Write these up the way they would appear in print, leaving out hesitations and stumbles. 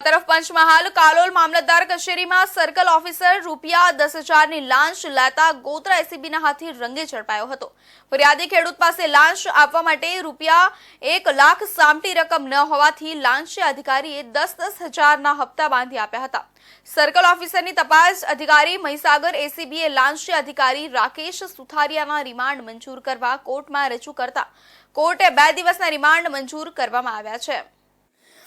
તરફ પંચમહાલ કાલોલ મામલતદાર કચેરીમાં circle officer રૂપિયા 10,000ની લાંચ લેતા ગોધરા એસીબીના હાથે રંગે ઝડપાયો હતો। ફરિયાદી ખેડૂત પાસે લાંચ આપવા માટે રૂપિયા 1 લાખ સામટી રકમ ન હોવાથી લાંચીય અધિકારીએ 10,000ના હપ્તા બાંધી આપ્યા હતા। સર્કલ ઓફિસરની તપાસ અધિકારી મહીસાગર એસીબીએ લાંચીય અધિકારી રાકેશ સુથારિયાના રિમાન્ડ મંજૂર કરવા કોર્ટમાં રજૂ કરતા કોર્ટે 2 દિવસના રિમાન્ડ મંજૂર કરવામાં આવ્યા છે।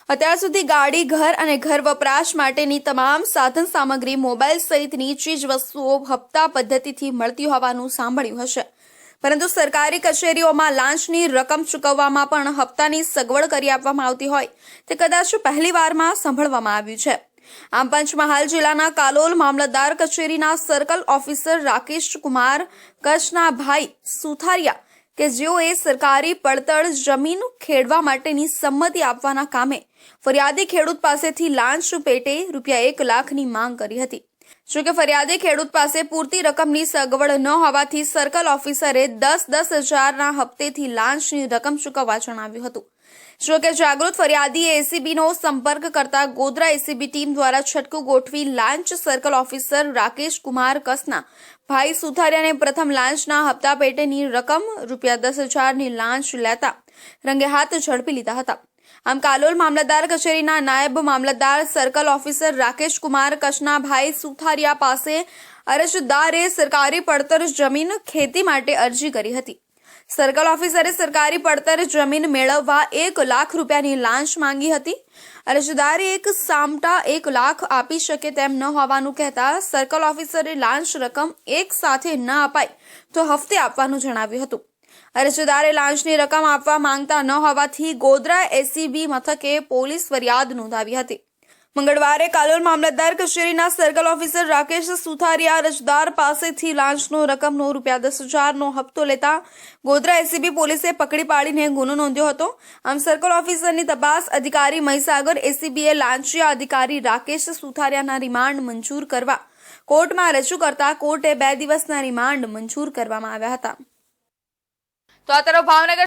અત્યાર સુધી ગાડી, ઘર અને ઘર વપરાશ માટેની તમામ સાધન સામગ્રી, મોબાઈલ સહિતની ચીજ વસ્તુઓ હપ્તા પદ્ધતિથી મળતી હોવાનું સાંભળ્યું હશે, પરંતુ સરકારી કચેરીઓમાં લાંચની રકમ ચૂકવવામાં પણ હપ્તાની સગવડ કરી આપવામાં આવતી હોય તે કદાચ પહેલીવારમાં સાંભળવામાં આવ્યું છે। આમ પંચમહાલ જિલ્લાના કાલોલ મામલતદાર કચેરીના સર્કલ ઓફિસર રાકેશ કુમાર કચ્છના ભાઈ સુથારિયા કે જેઓએ સરકારી પડતર જમીન ખેડવા માટેની સંમતિ આપવાના કામે ફરિયાદી ખેડૂત પાસેથી લાંચ પેટે રૂપિયા 1 લાખની માંગ કરી હતી। જોકે ફરિયાદી ખેડૂત પાસે પૂરતી રકમની સગવડ ન હોવાથી સર્કલ ઓફિસરે 10,000ના હપ્તેથી લાંચની રકમ ચૂકવવા જણાવ્યું હતું। જોકે જાગૃત ફરિયાદીએ એસીબીનો સંપર્ક કરતા ગોધરા એસીબી ટીમ દ્વારા છટકું ગોઠવી લાંચ સર્કલ ઓફિસર રાકેશ કુમાર કસના ભાઈ સુથારિયાને પ્રથમ લાંચના હપ્તા પેટેની રકમ રૂપિયા 10,000ની લાંચ લેતા રંગે હાથ ઝડપી લીધા હતા। આમ કાલોલ મામલતદાર કચેરીના નાયબ મામલતદાર સર્કલ ઓફિસર રાકેશ કુમાર કચ્છના ભાઈ સુથારિયા પાસે અરજદારે સરકારી પડતર જમીન ખેતી માટે અરજી કરી હતી। સર્કલ ઓફિસરે સરકારી પડતર જમીન મેળવવા 1 લાખ રૂપિયાની લાંચ માંગી હતી। અરજદારે એક સામટા 1 લાખ આપી શકે તેમ ન હોવાનું કહેતા સર્કલ ઓફિસરે લાંચ રકમ એક સાથે ન અપાય તો હપ્તે આપવાનું જણાવ્યું હતું। અરજદારે લાંચની રકમ આપવા માંગતા ન હોવાથી ગોધરા એસીબી મથકે પોલીસ ફરિયાદ નોંધાવી હતી। મંગળવારે કાલોલ મામલતદાર કચેરીના સર્કલ ઓફિસર રાકેશ સુથારિયા અરજદાર પાસેથી લાંચનો રકમનો રૂપિયા 10,000નો હપ્તો લેતા ગોધરા એસીબી પોલીસે પકડી પાડીને ગુનો નોંધ્યો હતો। આમ સર્કલ ઓફિસરની તપાસ અધિકારી મહીસાગર એસીબીએ લાંચીય અધિકારી રાકેશ સુથારિયાના રિમાન્ડ મંજૂર કરવા કોર્ટમાં રજૂ કરતા કોર્ટે 2 દિવસના રિમાન્ડ મંજૂર કરવામાં આવ્યા હતા। તો આ તરફ ભાવનગર